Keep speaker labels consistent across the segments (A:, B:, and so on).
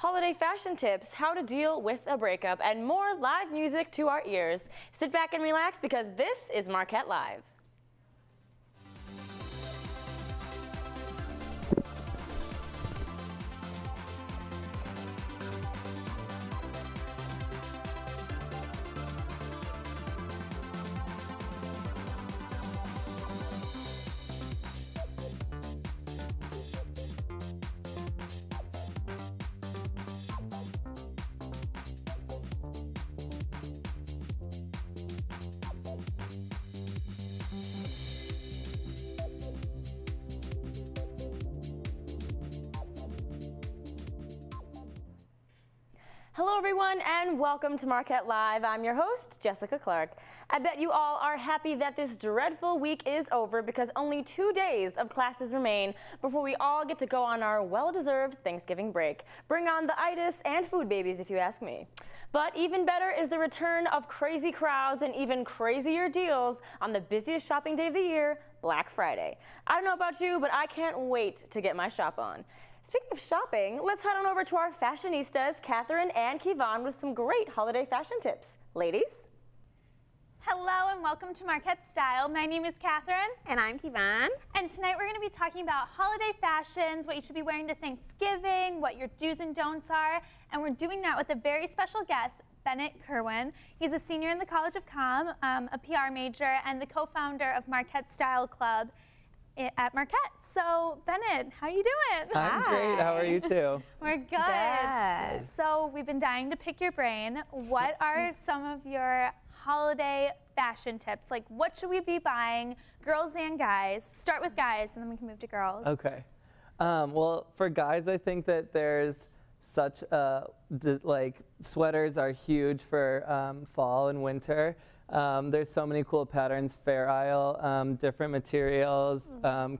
A: holiday fashion tips, how to deal with a breakup, and more live music to our ears. Sit back and relax because this is Marquette Live. Hello everyone and welcome to Marquette Live. I'm your host, Jessica Clark. I bet you all are happy that this dreadful week is over because only 2 days of classes remain before we all get to go on our well-deserved Thanksgiving break. Bring on the itis and food babies if you ask me. But even better is the return of crazy crowds and even crazier deals on the busiest shopping day of the year, Black Friday. I don't know about you, but I can't wait to get my shop on. Speaking of shopping, let's head on over to our fashionistas, Catherine and Kevon, with some great holiday fashion tips. Ladies?
B: Hello and welcome to Marquette Style. My name is Catherine.
C: And I'm Kevon.
B: And tonight we're going to be talking about holiday fashions, what you should be wearing to Thanksgiving, what your do's and don'ts are. And we're doing that with a very special guest, Bennett Kerwin. He's a senior in the College of Comm, a PR major, and the co-founder of Marquette Style Club at Marquette. So, Bennett, how are you doing?
D: I'm great. How are you too?
B: We're good.
C: Good.
B: So, we've been dying to pick your brain. What are some of your holiday fashion tips? Like, what should we be buying, girls and guys? Start with guys, and then we can move to girls.
D: Okay. Well, for guys, I think that there's such like sweaters are huge for fall and winter. There's so many cool patterns, Fair Isle, different materials,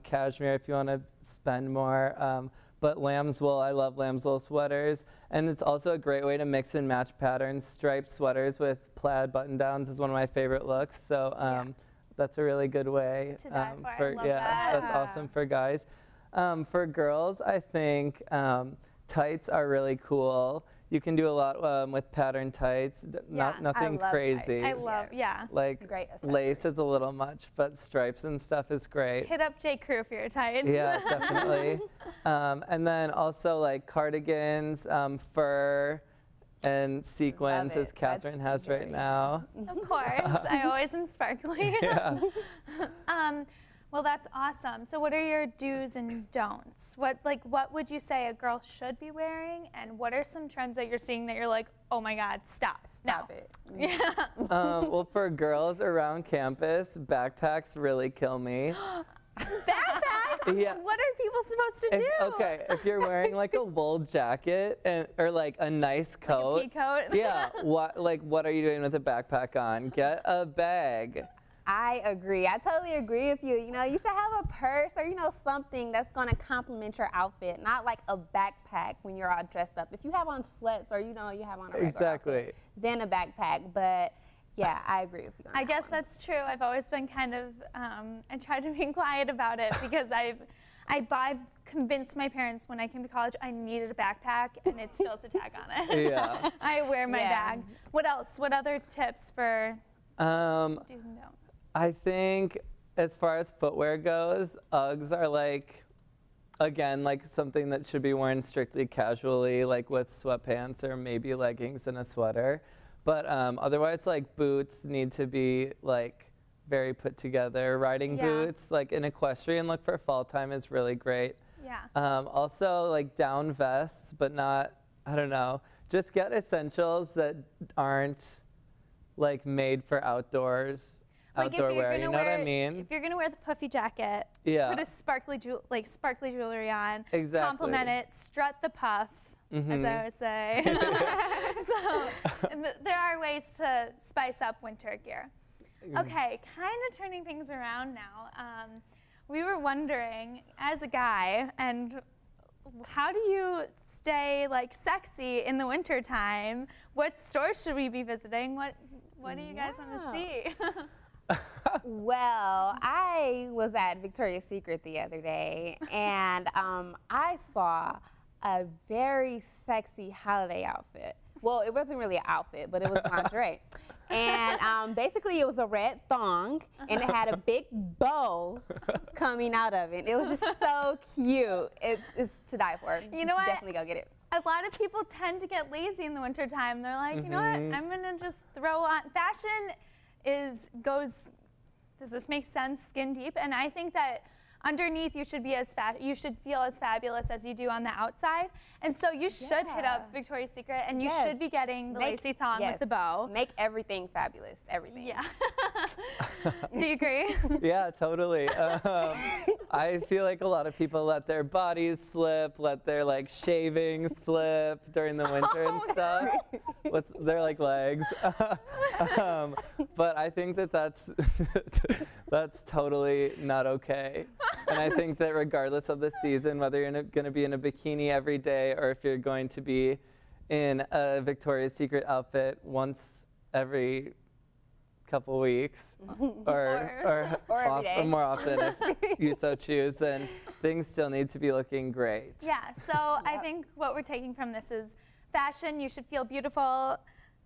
D: cashmere if you want to spend more. But lamb's wool, I love lamb's wool sweaters. And it's also a great way to mix and match patterns. Striped sweaters with plaid button downs is one of my favorite looks. So that's a really good way.
B: To die for. I love that.
D: That's awesome for guys. For girls, I think tights are really cool. You can do a lot with pattern tights, nothing crazy.
B: I love,
D: Like
C: Great
D: lace is a little much, but stripes and stuff is great.
B: Hit up J. Crew for your tights.
D: Yeah, definitely. And then also like cardigans, fur, and sequins, as Catherine has right now.
B: Of course, I always am sparkly.
D: Yeah.
B: Well, that's awesome. So what are your do's and don'ts? What would you say a girl should be wearing? And what are some trends that you're seeing that you're like, oh my God, stop
C: it.
B: Yeah.
D: Well, for girls around campus, backpacks really kill me.
B: Backpacks?
D: Yeah.
B: What are people supposed to do?
D: Okay, if you're wearing like a wool jacket or like a nice coat.
B: Like a pea coat?
D: Yeah, what are you doing with a backpack on? Get a bag.
C: I agree. I totally agree with you. You know, you should have a purse or, you know, something that's going to complement your outfit, not like a backpack when you're all dressed up. If you have on sweats or, you know, you have on a regular outfit, then a backpack. But, yeah, I agree with you on
B: I guess that's true. I've always been kind of, I try to be quiet about it because I convinced my parents when I came to college I needed a backpack, and it's still to tag on it.
D: Yeah.
B: I wear my bag. What else? What other tips for do's and don'ts?
D: I think as far as footwear goes, Uggs are like, again, like something that should be worn strictly casually, like with sweatpants or maybe leggings and a sweater. But otherwise, like boots need to be like very put together. Riding boots, like an equestrian look for fall time is really great.
B: Yeah.
D: Also like down vests, but not, I don't know, just get essentials that aren't like made for outdoors.
B: Like
D: Outdoor wear, you know what I mean?
B: If you're gonna wear the puffy jacket, put a sparkly jewelry on, compliment it, strut the puff, as I always say. So there are ways to spice up winter gear. Okay, kind of turning things around now. We were wondering, as a guy, and how do you stay like sexy in the winter time? What stores should we be visiting? What do you guys want to see?
C: Well, I was at Victoria's Secret the other day, and I saw a very sexy holiday outfit. Well, it wasn't really an outfit, but it was lingerie. And basically, it was a red thong, and it had a big bow coming out of it. It was just so cute. It's to die for.
B: You know what?
C: Definitely go get it.
B: A lot of people tend to get lazy in the wintertime. They're like, you know what? I'm gonna just throw on. Fashion does this make sense? Skin deep, and I think that underneath you should feel as fabulous as you do on the outside, and so you should hit up Victoria's Secret, and you should be getting the lacy thong with the bow.
C: Make everything fabulous, everything.
B: Yeah. Do you agree?
D: Yeah, totally. I feel like a lot of people let their bodies slip, let their like shaving slip during the winter and stuff with their like legs. But I think that that's totally not okay. And I think that regardless of the season, whether you're going to be in a bikini every day or if you're going to be in a Victoria's Secret outfit once every couple weeks or
C: every day.
D: more often if you so choose, then things still need to be looking great.
B: Yeah, so I think what we're taking from this is fashion. You should feel beautiful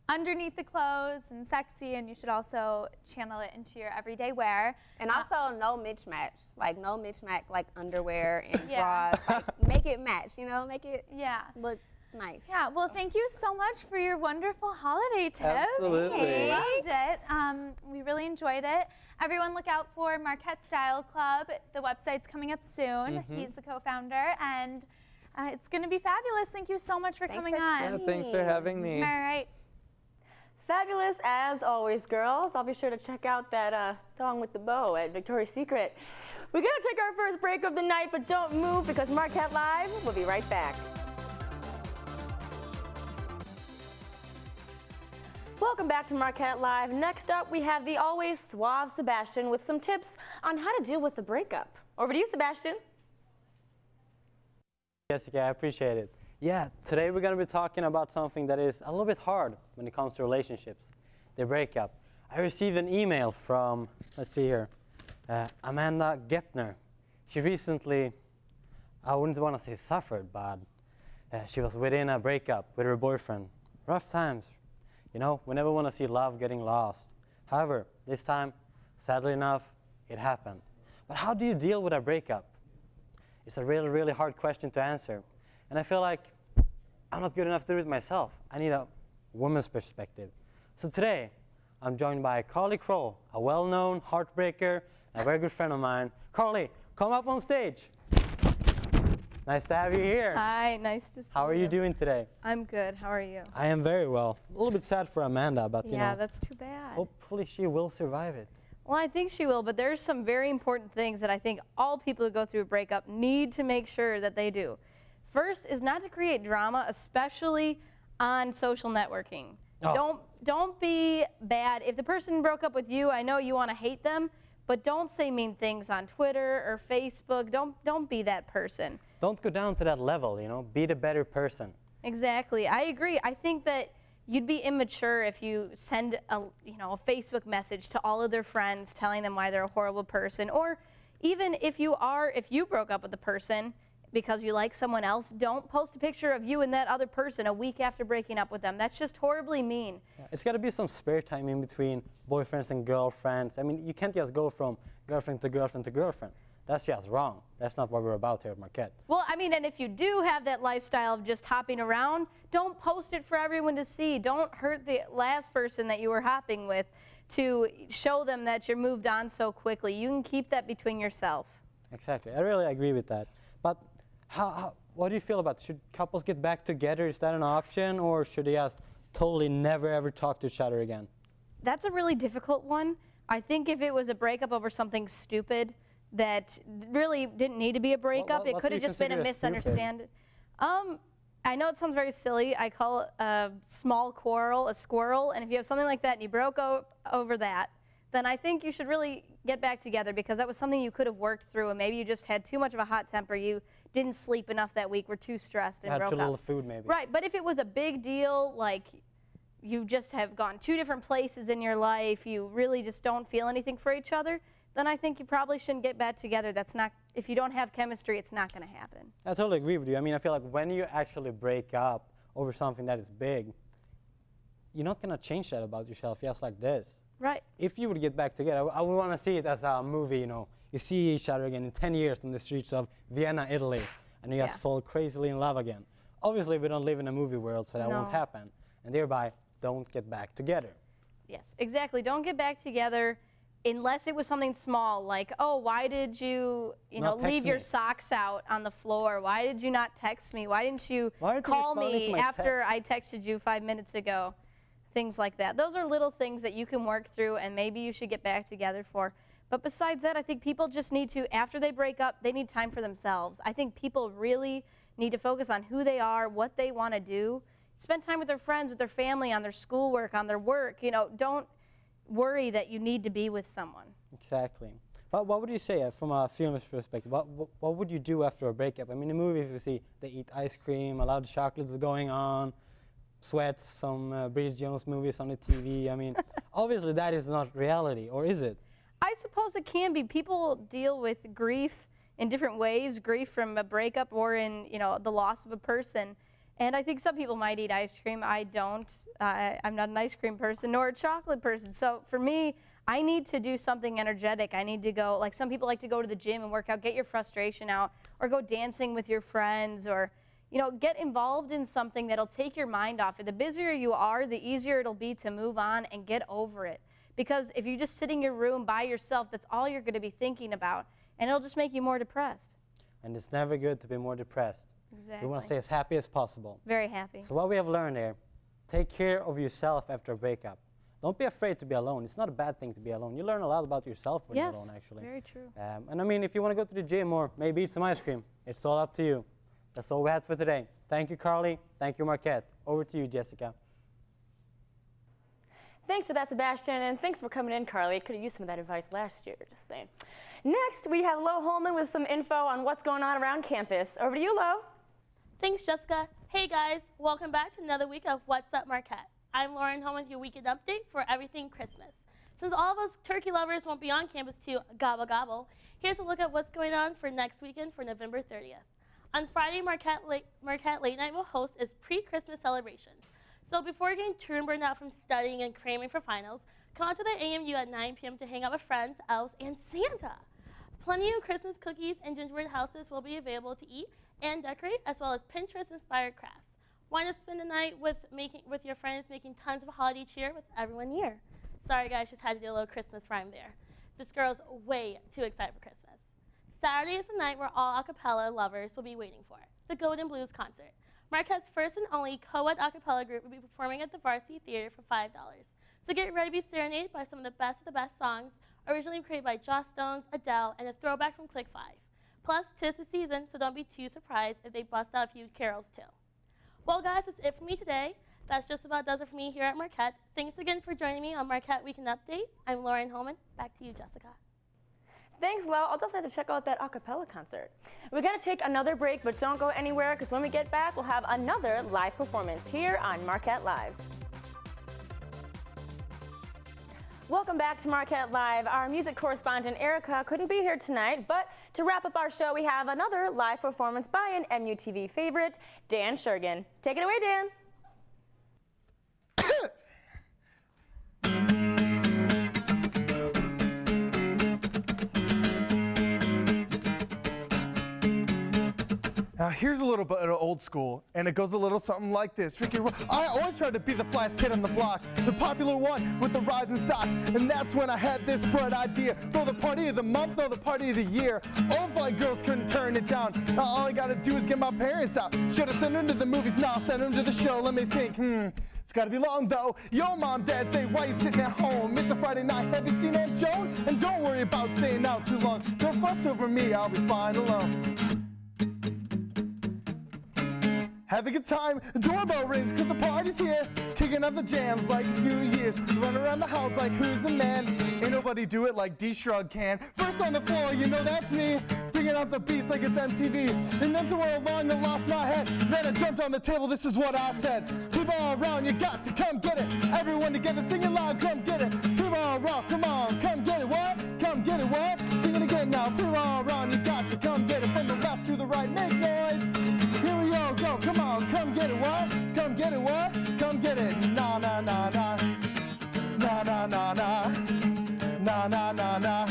B: underneath the clothes and sexy, and you should also channel it into your everyday wear.
C: And also no mismatch, like no mismatch like underwear and bras. Like, make it match, you know, make it look nice.
B: Yeah, well, thank you so much for your wonderful holiday tips.
D: Absolutely.
B: We loved it. We really enjoyed it. Everyone look out for Marquette Style Club. The website's coming up soon. He's the co-founder, and it's going to be fabulous. Thank you so much for coming on.
D: Yeah, thanks for having me.
B: All right.
A: Fabulous as always, girls. I'll be sure to check out that thong with the bow at Victoria's Secret. We're going to take our first break of the night, but don't move because Marquette Live will be right back. Welcome back to Marquette Live. Next up, we have the always suave Sebastian with some tips on how to deal with the breakup. Over to you, Sebastian.
E: Jessica, I appreciate it. Yeah, today we're going to be talking about something that is a little bit hard when it comes to relationships, the breakup. I received an email from, let's see here, Amanda Gehringer. She recently, I wouldn't want to say suffered, but she was within a breakup with her boyfriend. Rough times. You know, we never want to see love getting lost. However, this time, sadly enough, it happened. But how do you deal with a breakup? It's a really, really hard question to answer. And I feel like I'm not good enough to do it myself. I need a woman's perspective. So today, I'm joined by Carly Kroll, a well-known heartbreaker, a very good friend of mine. Carly, come up on stage. Nice to have you here.
F: Hi, nice to see you.
E: How are you doing today?
F: I'm good. How are you?
E: I am very well. A little bit sad for Amanda, but you know.
F: Yeah, that's too bad.
E: Hopefully she will survive it.
F: Well, I think she will, but there's some very important things that I think all people who go through a breakup need to make sure that they do. First is not to create drama, especially on social networking.
E: Oh.
F: Don't be bad. If the person broke up with you, I know you want to hate them, but don't say mean things on Twitter or Facebook. Don't be that person.
E: Don't go down to that level, you know. Be the better person.
F: Exactly. I agree. I think that you'd be immature if you send a Facebook message to all of their friends telling them why they're a horrible person, or even if you broke up with the person because you like someone else, don't post a picture of you and that other person a week after breaking up with them. That's just horribly mean.
E: Yeah, it's got to be some spare time in between boyfriends and girlfriends. I mean, you can't just go from girlfriend to girlfriend to girlfriend. That's just wrong. That's not what we're about here at Marquette.
F: Well, I mean, and if you do have that lifestyle of just hopping around, don't post it for everyone to see. Don't hurt the last person that you were hopping with to show them that you're moved on so quickly. You can keep that between yourself.
E: Exactly. I really agree with that. But what do you feel about it? Should couples get back together? Is that an option? Or should they just totally never, ever talk to each other again?
F: That's a really difficult one. I think if it was a breakup over something stupid that really didn't need to be a breakup, it could have just been a misunderstanding. I know it sounds very silly. I call a small quarrel a squirrel. And if you have something like that and you broke over that, then I think you should really get back together, because that was something you could have worked through, and maybe you just had too much of a hot temper. You didn't sleep enough that week, were too stressed, and broke up.
E: Had too little food, maybe.
F: Right, but if it was a big deal, like you just have gone 2 different places in your life, you really just don't feel anything for each other, then I think you probably shouldn't get back together. That's not if you don't have chemistry, it's not going to happen.
E: I totally agree with you. I mean, I feel like when you actually break up over something that is big, you're not going to change that about yourself just like this.
F: Right.
E: If you would get back together, I would want to see it as a movie, you know. You see each other again in 10 years on the streets of Vienna, Italy, and you just fall crazily in love again. Obviously, we don't live in a movie world, so that won't happen. And thereby, don't get back together.
F: Yes, exactly. Don't get back together unless it was something small, like, oh, why did you, leave your socks out on the floor? Why did you not text me? Why didn't you call me after I texted you 5 minutes ago? Things like that. Those are little things that you can work through and maybe you should get back together for. But besides that, I think people just need to, after they break up, they need time for themselves. I think people really need to focus on who they are, what they want to do. Spend time with their friends, with their family, on their schoolwork, on their work. Don't worry that you need to be with someone.
E: Exactly. But what would you say from a film's perspective? What would you do after a breakup? I mean, in movies we see they eat ice cream, a lot of chocolates are going on, sweats, some Bridget Jones movies on the TV. I mean, obviously that is not reality, or is it?
F: I suppose it can be. People deal with grief in different ways, grief from a breakup or in, the loss of a person. And I think some people might eat ice cream. I don't. I'm not an ice cream person nor a chocolate person. So for me, I need to do something energetic. I need to go, like some people like to go to the gym and work out, get your frustration out, or go dancing with your friends, or get involved in something that'll take your mind off it. The busier you are, the easier it'll be to move on and get over it. Because if you just sit in your room by yourself, that's all you're going to be thinking about, and it'll just make you more depressed.
E: And it's never good to be more depressed.
F: Exactly.
E: We want to stay as happy as possible.
F: Very happy.
E: So what we have learned here, take care of yourself after a breakup. Don't be afraid to be alone. It's not a bad thing to be alone. You learn a lot about yourself when you're alone, actually.
F: Very true.
E: And I mean, if you want to go to the gym or maybe eat some ice cream, it's all up to you. That's all we had for today. Thank you, Carly. Thank you, Marquette. Over to you, Jessica.
A: Thanks for that, Sebastian, and thanks for coming in, Carly. Could have used some of that advice last year, just saying. Next, we have Lo Holman with some info on what's going on around campus. Over to you, Lo.
G: Thanks, Jessica. Hey, guys. Welcome back to another week of What's Up, Marquette. I'm Lauren Holman with your weekend update for everything Christmas. Since all of us turkey lovers won't be on campus to gobble gobble, here's a look at what's going on for next weekend for November 30th. On Friday, Marquette Late Night will host its pre-Christmas celebrations. So before getting too burned out from studying and cramming for finals, come out to the AMU at 9 p.m. to hang out with friends, elves, and Santa. Plenty of Christmas cookies and gingerbread houses will be available to eat and decorate, as well as Pinterest-inspired crafts. Why not spend the night with your friends making tons of holiday cheer with everyone near? Sorry, guys, just had to do a little Christmas rhyme there. This girl's way too excited for Christmas. Saturday is the night where all a cappella lovers will be waiting for, the Golden Blues concert. Marquette's first and only co-ed a cappella group will be performing at the Varsity Theater for $5. So get ready to be serenaded by some of the best songs, originally created by Joss Stones, Adele, and a throwback from Click 5. Plus, 'tis the season, so don't be too surprised if they bust out a few carols too. Well, guys, that's it for me today. That's just about does it for me here at Marquette. Thanks again for joining me on Marquette Weekend Update. I'm Lauren Holman. Back to you, Jessica.
A: Thanks, Lo. I'll definitely have to check out that a cappella concert. We're going to take another break, but don't go anywhere, because when we get back, we'll have another live performance here on Marquette Live. Welcome back to Marquette Live. Our music correspondent, Erica, couldn't be here tonight, but to wrap up our show, we have another live performance by an MUTV favorite, Dan Shergan. Take it away, Dan.
H: Now here's a little bit of old school, and it goes a little something like this. I always tried to be the flyest kid on the block, the popular one with the rising stocks, and that's when I had this bright idea. Throw the party of the month, throw the party of the year. All the fly girls couldn't turn it down. Now all I gotta do is get my parents out. Should have sent them to the movies, now I'll send them to the show. Let me think, it's gotta be long though. Yo, mom, dad, say, why you sitting at home? It's a Friday night, have you seen Aunt Joan? And don't worry about staying out too long. Don't fuss over me, I'll be fine alone. Have a good time, doorbell rings, cause the party's here. Kicking up the jams like it's New Year's. Run around the house like who's the man? Ain't nobody do it like D-Shrug can. First on the floor, you know that's me. Bringing out the beats like it's MTV. And then to where along I lost my head. Then I jumped on the table, this is what I said. People all around, you got to come get it. Everyone together, sing it loud, come get it. People all around, come on, come get it, what? Come get it, what? Sing it again now, people all around, you got to come get it. From the left to the right, make noise. Here we go, come on, come get it, what? Come get it, what? Come get it, na na na na. Na na na na. Na na na na.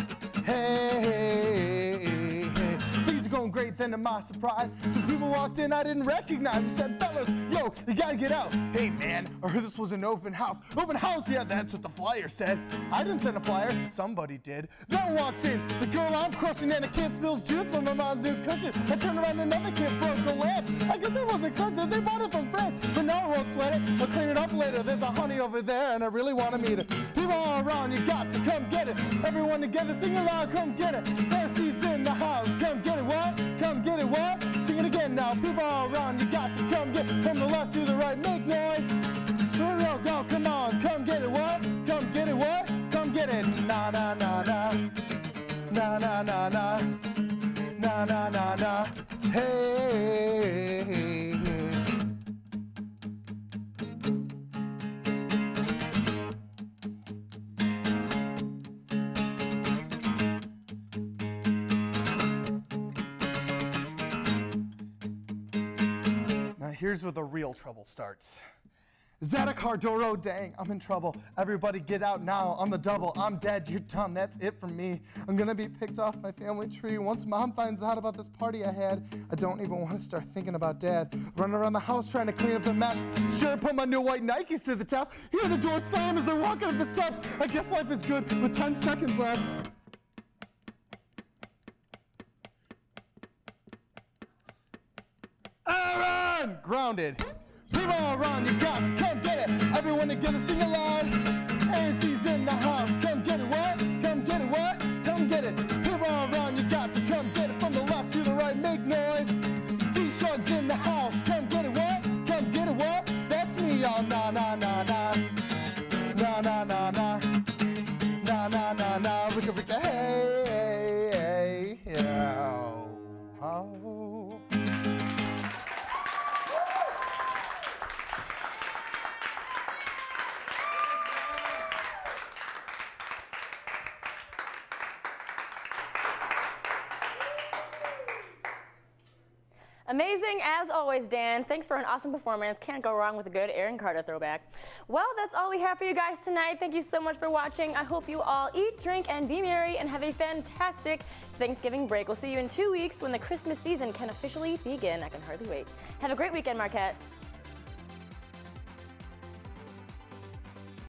H: Hey, hey, hey. Things are going great, then to my surprise, some people walked in I didn't recognize. I said, fellas, yo, you gotta get out. Hey man, I heard this was an open house. Open house, yeah, that's what the flyer said. I didn't send a flyer, somebody did. Then walks in the girl I'm crushing, and a kid spills juice on my mom's new cushion. I turn around, another kid broke the lamp. I guess it wasn't expensive, they bought it from France. But now I won't sweat it, I'll clean it up later. There's a honey over there, and I really want to meet it. People all around, you got to come get it. Everyone together, sing aloud, come get it. There's in the house, come get it, what? Come get it, what? Sing it again now. People all around, you got to come get it. From the left to the right, make noise. Go, come on, come get it, what? Come get it, what? Come get it. Na na na na. Na na na na. Na na na na. Hey, hey, hey. Here's where the real trouble starts. Is that a Cardoro? Dang, I'm in trouble. Everybody get out now on the double. I'm dead, you're done, that's it for me. I'm gonna be picked off my family tree. Once mom finds out about this party I had, I don't even want to start thinking about dad. Running around the house trying to clean up the mess. Sure, put my new white Nikes to the test. Hear the door slam as they're walking up the steps. I guess life is good with 10 seconds left. Aaron! Grounded. People all around, you got to come get it. Everyone together, sing aloud. ANC's in the house, come get it, what? Come get it, what? Come get it. People all around, you got to come get it. From the left to the right, make noise. T-Shug's in the house, come get it, what? Come get it, what? That's me, y'all, na na na na. Na na na na. Na na na na. Ricka ricka, hey, hey, hey, yeah. Oh.
A: Amazing as always, Dan. Thanks for an awesome performance. Can't go wrong with a good Aaron Carter throwback. Well, that's all we have for you guys tonight. Thank you so much for watching. I hope you all eat, drink, and be merry and have a fantastic Thanksgiving break. We'll see you in 2 weeks when the Christmas season can officially begin. I can hardly wait. Have a great weekend, Marquette.